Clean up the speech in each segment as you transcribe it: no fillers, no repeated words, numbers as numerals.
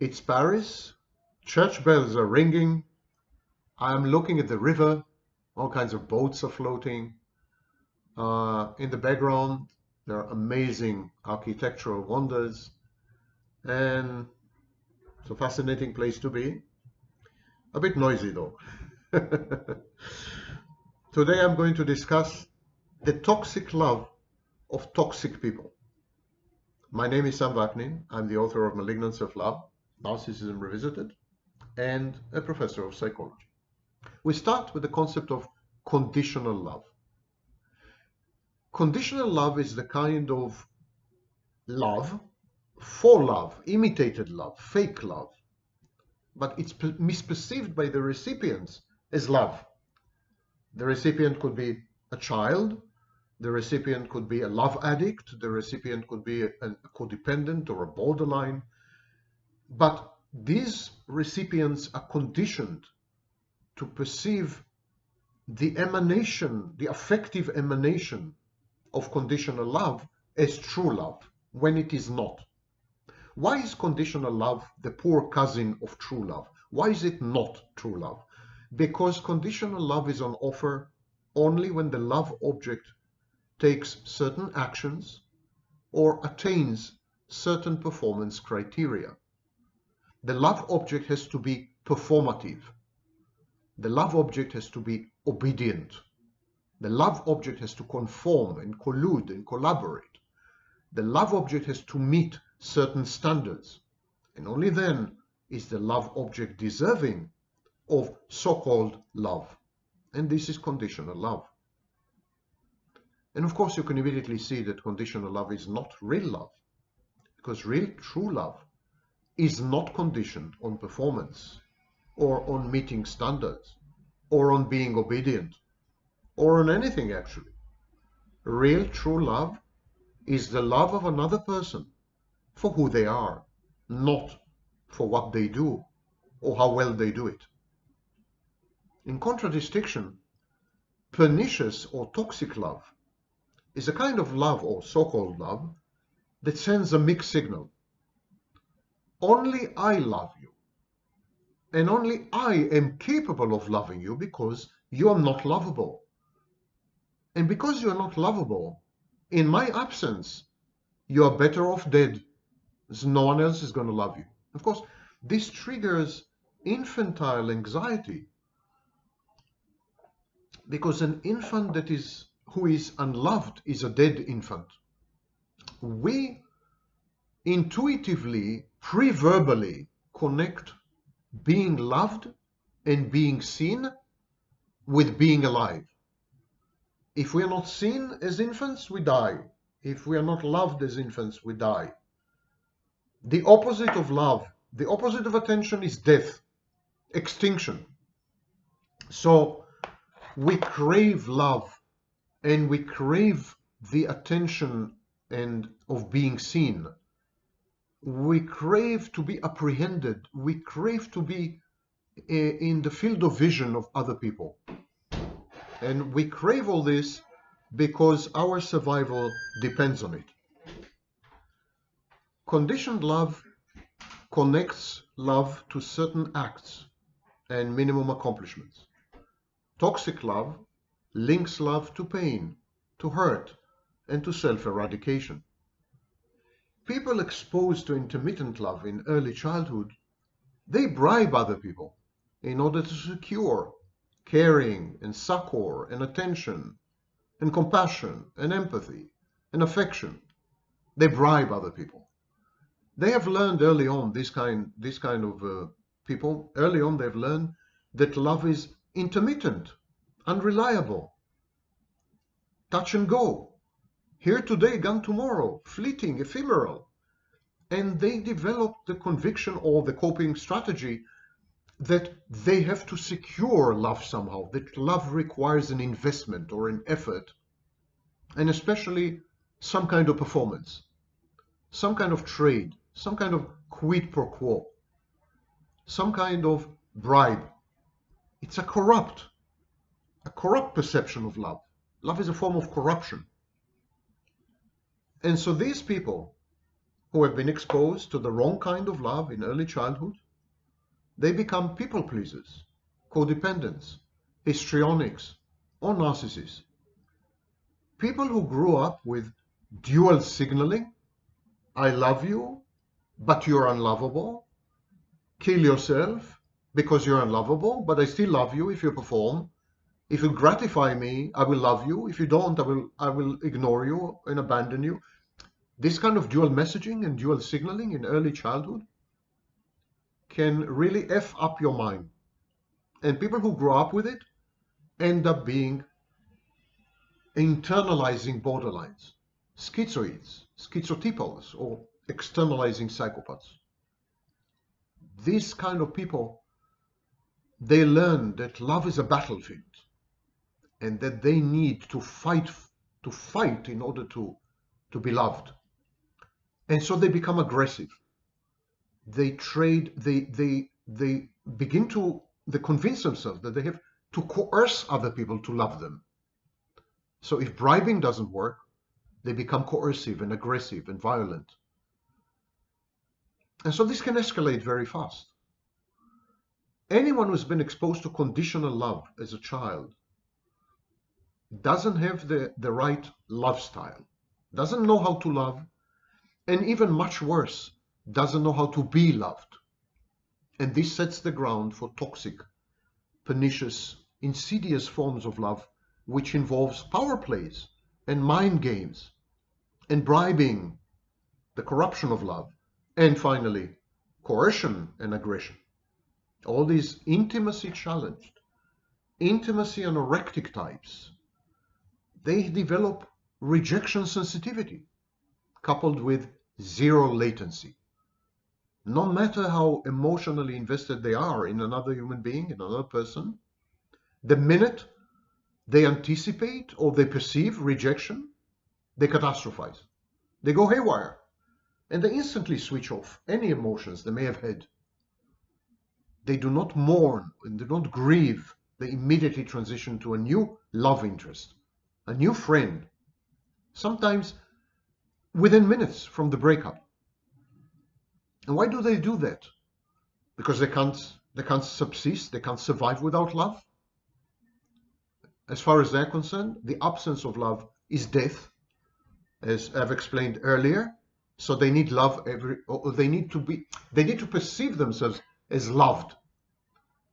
It's Paris, church bells are ringing, I'm looking at the river, all kinds of boats are floating. In the background, there are amazing architectural wonders, and it's a fascinating place to be. A bit noisy though. Today I'm going to discuss the toxic love of toxic people. My name is Sam Vaknin. I'm the author of Malignant Self-Love, Narcissism Revisited, and a professor of psychology. We start with the concept of conditional love. Conditional love is the kind of love, for love, imitated love, fake love, but it's misperceived by the recipients as love. The recipient could be a child, the recipient could be a love addict, the recipient could be a codependent or a borderline, but these recipients are conditioned to perceive the emanation, the affective emanation of conditional love as true love, when it is not. Why is conditional love the poor cousin of true love? Why is it not true love? Because conditional love is on offer only when the love object takes certain actions or attains certain performance criteria. The love object has to be performative. The love object has to be obedient. The love object has to conform and collude and collaborate. The love object has to meet certain standards. And only then is the love object deserving of so-called love. And this is conditional love. And of course, you can immediately see that conditional love is not real love, because real, true love is not conditioned on performance, or on meeting standards, or on being obedient, or on anything actually. Real, true love is the love of another person for who they are, not for what they do or how well they do it. In contradistinction, pernicious or toxic love is a kind of love, or so-called love, that sends a mixed signal. Only I love you, and only I am capable of loving you because you are not lovable. And because you are not lovable, in my absence, you are better off dead, as no one else is going to love you. Of course, this triggers infantile anxiety, because an infant who is unloved is a dead infant. We intuitively, pre-verbally connect being loved and being seen with being alive. If we are not seen as infants, we die. If we are not loved as infants, we die. The opposite of love, the opposite of attention is death, extinction. So we crave love, and we crave the attention and of being seen. We crave to be apprehended. We crave to be in the field of vision of other people. And we crave all this because our survival depends on it. Conditioned love connects love to certain acts and minimum accomplishments. Toxic love links love to pain, to hurt, and to self-eradication. People exposed to intermittent love in early childhood, they bribe other people in order to secure caring and succor and attention and compassion and empathy and affection. They bribe other people. They have learned early on, this kind of people, early on they've learned that love is intermittent, unreliable, touch and go, here today, gone tomorrow, fleeting, ephemeral. And they develop the conviction or the coping strategy that they have to secure love somehow, that love requires an investment or an effort, and especially some kind of performance, some kind of trade, some kind of quid pro quo, some kind of bribe. It's a corrupt perception of love. Love is a form of corruption. And so these people who have been exposed to the wrong kind of love in early childhood, they become people pleasers, codependents, histrionics, or narcissists. People who grew up with dual signaling, I love you, but you're unlovable, kill yourself because you're unlovable, but I still love you if you perform. If you gratify me, I will love you. If you don't, I will ignore you and abandon you. This kind of dual messaging and dual signaling in early childhood can really F up your mind. And people who grow up with it end up being internalizing borderlines, schizoids, schizotypals, or externalizing psychopaths. These kind of people, they learn that love is a battlefield and that they need to fight in order to be loved. And so they become aggressive. They begin to convince themselves that they have to coerce other people to love them. So if bribing doesn't work, they become coercive and aggressive and violent. And so this can escalate very fast. Anyone who's been exposed to conditional love as a child doesn't have the right love style, doesn't know how to love, and even much worse, doesn't know how to be loved. And this sets the ground for toxic, pernicious, insidious forms of love, which involves power plays and mind games and bribing, the corruption of love, and finally, coercion and aggression. All these intimacy-challenged, intimacy-anorectic types, they develop rejection sensitivity coupled with zero latency. No matter how emotionally invested they are in another human being, in another person, the minute they anticipate or they perceive rejection, they catastrophize. They go haywire and they instantly switch off any emotions they may have had. They do not mourn and do not grieve. They immediately transition to a new love interest, a new friend, sometimes within minutes from the breakup. And why do they do that? Because they can't subsist, they can't survive without love. As far as they're concerned, the absence of love is death, as I've explained earlier. So they need love they need to perceive themselves as loved.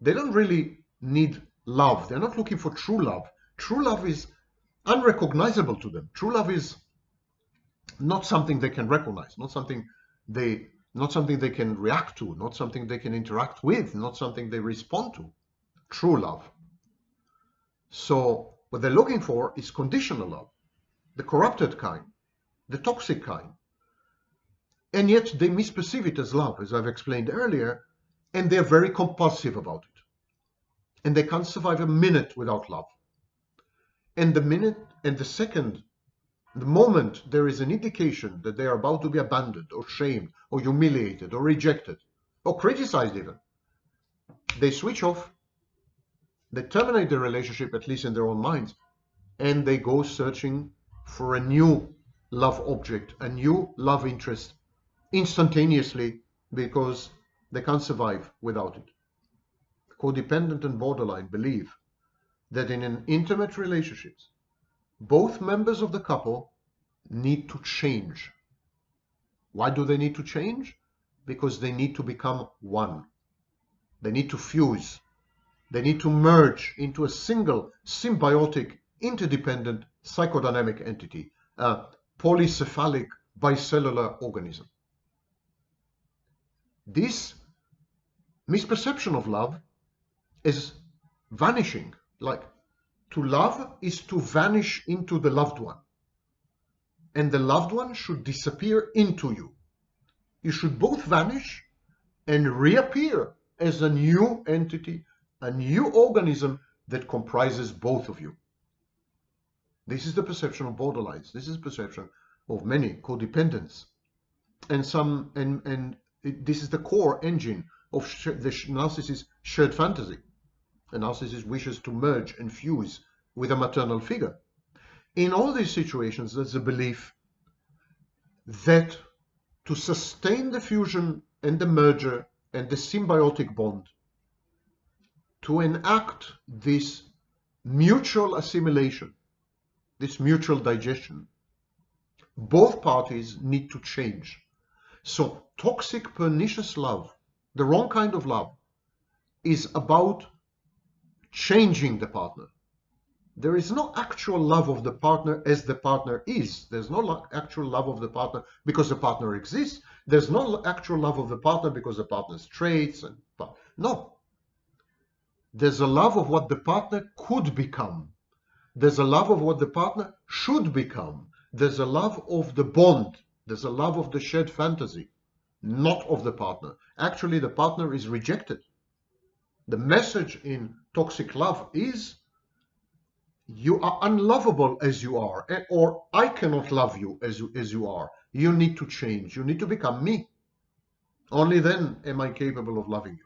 They don't really need love. They're not looking for true love. True love is unrecognizable to them. True love is not something they can recognize, not something they can react to, not something they can interact with, not something they respond to. True love. So what they're looking for is conditional love, the corrupted kind, the toxic kind. And yet they misperceive it as love, as I've explained earlier, and they're very compulsive about it. And they can't survive a minute without love. And the moment there is an indication that they are about to be abandoned or shamed or humiliated or rejected or criticized even, they switch off, they terminate the relationship, at least in their own minds, and they go searching for a new love object, a new love interest instantaneously because they can't survive without it. Codependent and borderline believe that in an intimate relationships, both members of the couple need to change. Why do they need to change? Because they need to become one. They need to fuse. They need to merge into a single, symbiotic, interdependent psychodynamic entity, a polycephalic bicellular organism. This misperception of love is vanishing. Like, to love is to vanish into the loved one. And the loved one should disappear into you. You should both vanish and reappear as a new entity, a new organism that comprises both of you. This is the perception of borderlines. This is the perception of many codependents. And this is the core engine of the narcissist's shared fantasy. The narcissist wishes to merge and fuse with a maternal figure. In all these situations, there's a belief that to sustain the fusion and the merger and the symbiotic bond, to enact this mutual assimilation, this mutual digestion, both parties need to change. So toxic, pernicious love, the wrong kind of love, is about changing the partner. There is no actual love of the partner as the partner is. There's no actual love of the partner because the partner exists. There's no actual love of the partner because the partner's traits. No. There's a love of what the partner could become. There's a love of what the partner should become. There's a love of the bond. There's a love of the shared fantasy, not of the partner. Actually, the partner is rejected. The message in toxic love is, you are unlovable as you are, or I cannot love you as you are. You need to change. You need to become me. Only then am I capable of loving you.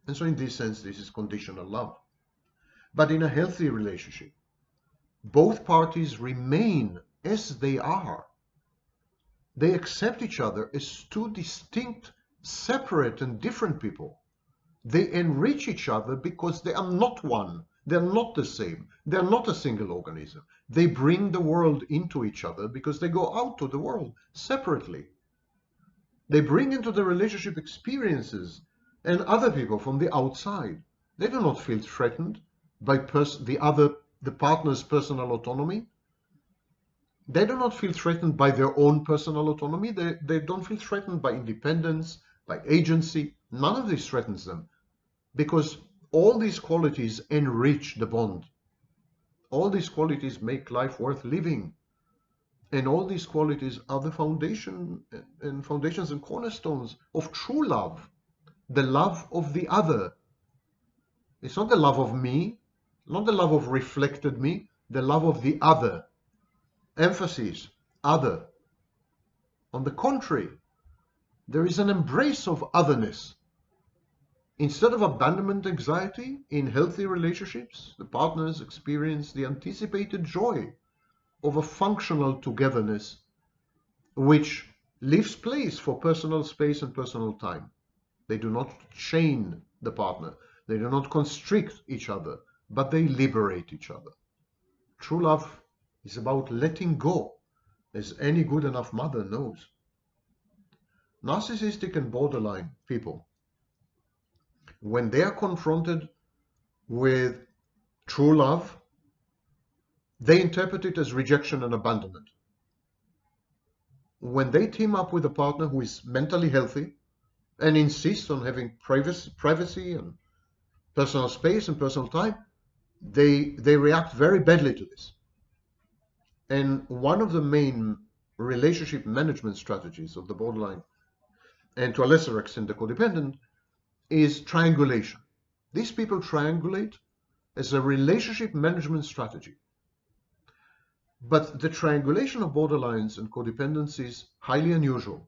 And so in this sense, this is conditional love. But in a healthy relationship, both parties remain as they are. They accept each other as two distinct, separate and different people. They enrich each other because they are not one. They're not the same. They're not a single organism. They bring the world into each other because they go out to the world separately. They bring into the relationship experiences and other people from the outside. They do not feel threatened by the partner's personal autonomy. They do not feel threatened by their own personal autonomy. They don't feel threatened by independence, by agency. None of this threatens them, because all these qualities enrich the bond. All these qualities make life worth living. And all these qualities are the foundations and cornerstones of true love, the love of the other. It's not the love of me, not the love of reflected me, the love of the other. Emphasis, other. On the contrary, there is an embrace of otherness. Instead of abandonment anxiety, in healthy relationships, the partners experience the anticipated joy of a functional togetherness, which leaves place for personal space and personal time. They do not chain the partner. They do not constrict each other, but they liberate each other. True love is about letting go, as any good enough mother knows. Narcissistic and borderline people, when they are confronted with true love, they interpret it as rejection and abandonment. When they team up with a partner who is mentally healthy and insists on having privacy and personal space and personal time, they react very badly to this. And one of the main relationship management strategies of the borderline, and to a lesser extent the codependent, is triangulation. These people triangulate as a relationship management strategy. But the triangulation of borderlines and codependents is highly unusual.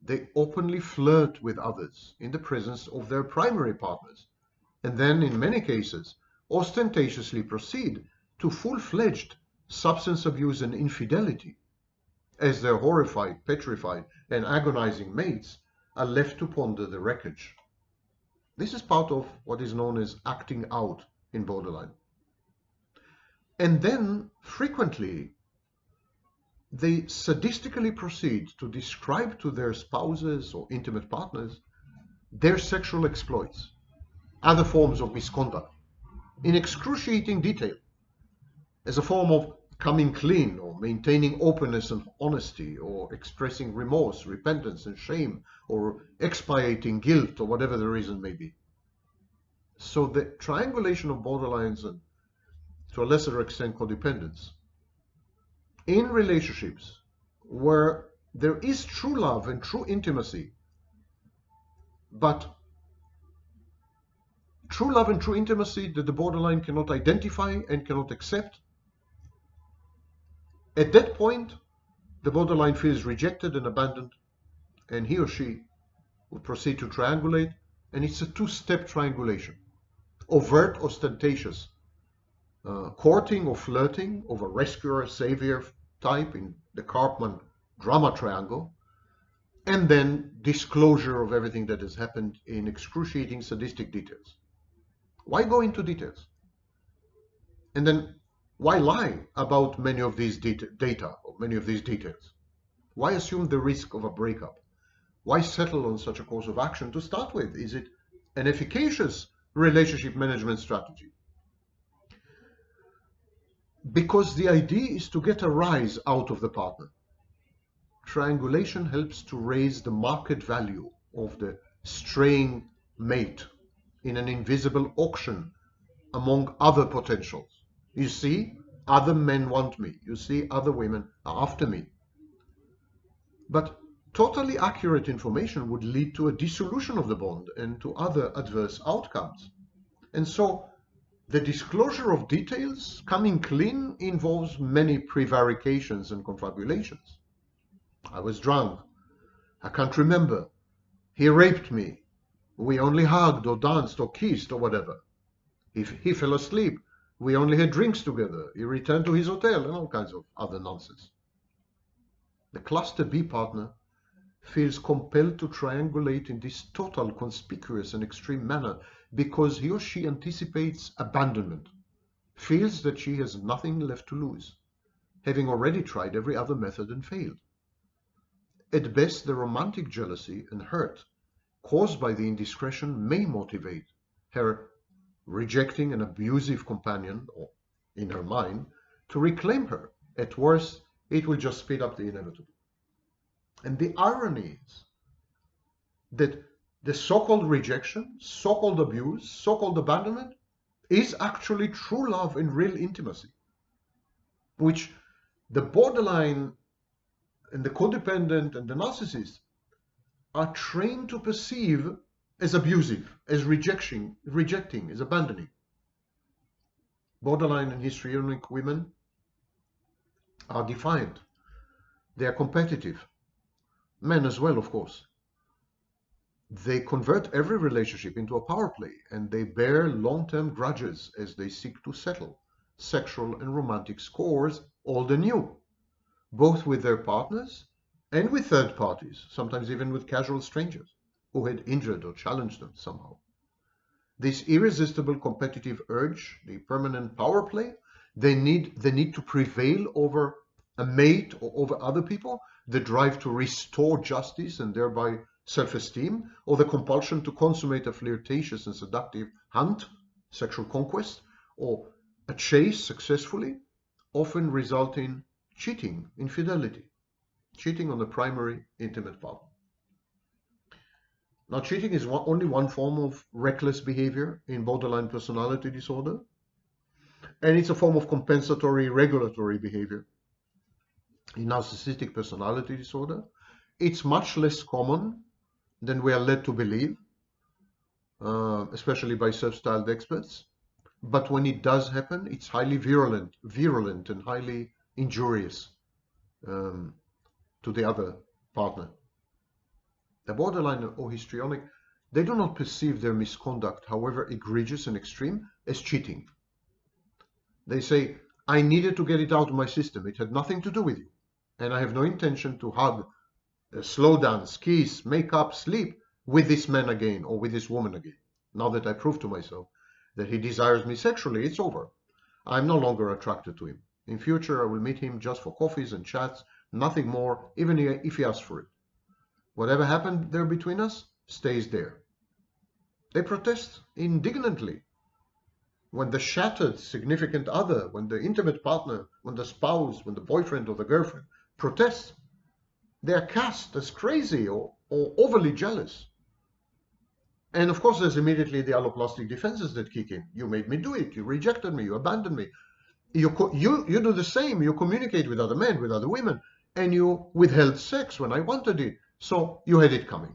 They openly flirt with others in the presence of their primary partners, and then in many cases ostentatiously proceed to full-fledged substance abuse and infidelity, as their horrified, petrified, and agonizing mates are left to ponder the wreckage. This is part of what is known as acting out in borderline. And then, frequently, they sadistically proceed to describe to their spouses or intimate partners their sexual exploits, other forms of misconduct, in excruciating detail, as a form of coming clean or maintaining openness and honesty, or expressing remorse, repentance and shame, or expiating guilt, or whatever the reason may be. So the triangulation of borderlines and, to a lesser extent, codependents in relationships where there is true love and true intimacy, but true love and true intimacy that the borderline cannot identify and cannot accept, at that point the borderline feels rejected and abandoned, and he or she will proceed to triangulate, and it's a two-step triangulation. Overt, ostentatious courting or flirting of a rescuer savior type in the Karpman drama triangle, and then disclosure of everything that has happened in excruciating sadistic details. Why go into details? And then why lie about many of these data or many of these details? Why assume the risk of a breakup? Why settle on such a course of action to start with? Is it an efficacious relationship management strategy? Because the idea is to get a rise out of the partner. Triangulation helps to raise the market value of the straying mate in an invisible auction among other potentials. You see, other men want me. You see, other women are after me. But totally accurate information would lead to a dissolution of the bond and to other adverse outcomes. And so the disclosure of details, coming clean, involves many prevarications and confabulations. I was drunk. I can't remember. He raped me. We only hugged or danced or kissed or whatever. If he fell asleep, we only had drinks together. He returned to his hotel and all kinds of other nonsense. The cluster B partner feels compelled to triangulate in this total, conspicuous and extreme manner because he or she anticipates abandonment, feels that she has nothing left to lose, having already tried every other method and failed. At best, the romantic jealousy and hurt caused by the indiscretion may motivate her rejecting an abusive companion, or in her mind, to reclaim her. At worst, it will just speed up the inevitable. And the irony is that the so-called rejection, so-called abuse, so-called abandonment is actually true love and real intimacy, which the borderline and the codependent and the narcissist are trained to perceive as abusive, as rejecting, as abandoning. Borderline and histrionic women are defiant. They are competitive. Men as well, of course. They convert every relationship into a power play, and they bear long-term grudges as they seek to settle sexual and romantic scores old and new, both with their partners and with third parties, sometimes even with casual strangers who had injured or challenged them somehow. This irresistible competitive urge, the permanent power play, the need to prevail over a mate or over other people, the drive to restore justice and thereby self-esteem, or the compulsion to consummate a flirtatious and seductive hunt, sexual conquest, or a chase successfully, often result in cheating, infidelity, cheating on the primary intimate partner. Now, cheating is only one form of reckless behavior in borderline personality disorder, and it's a form of compensatory regulatory behavior in narcissistic personality disorder. It's much less common than we are led to believe, especially by self-styled experts. But when it does happen, it's highly virulent and highly injurious to the other partner. The borderline or histrionic, they do not perceive their misconduct, however egregious and extreme, as cheating. They say, I needed to get it out of my system. It had nothing to do with you. And I have no intention to hug, slow dance, kiss, make up, sleep with this man again or with this woman again. Now that I proved to myself that he desires me sexually, it's over. I'm no longer attracted to him. In future, I will meet him just for coffees and chats, nothing more, even if he asks for it. Whatever happened there between us stays there. They protest indignantly when the shattered significant other, when the intimate partner, when the spouse, when the boyfriend or the girlfriend protests. They are cast as crazy or overly jealous. And of course, there's immediately the alloplastic defenses that kick in. You made me do it. You rejected me. You abandoned me. You do the same. You communicate with other men, with other women, and you withheld sex when I wanted it. So you had it coming.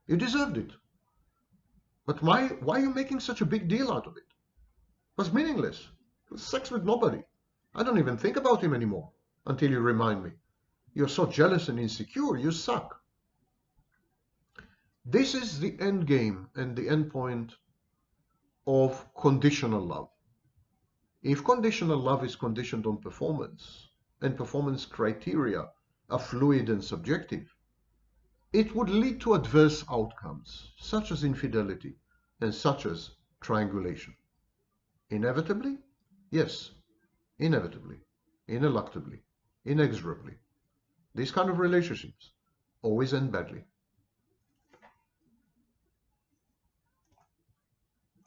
You deserved it. But why are you making such a big deal out of it? It was meaningless. It was sex with nobody. I don't even think about him anymore until you remind me. You're so jealous and insecure. You suck. This is the end game and the end point of conditional love. If conditional love is conditioned on performance, and performance criteria are fluid and subjective, it would lead to adverse outcomes, such as infidelity and such as triangulation. Inevitably? Yes, inevitably, ineluctably, inexorably. These kind of relationships always end badly.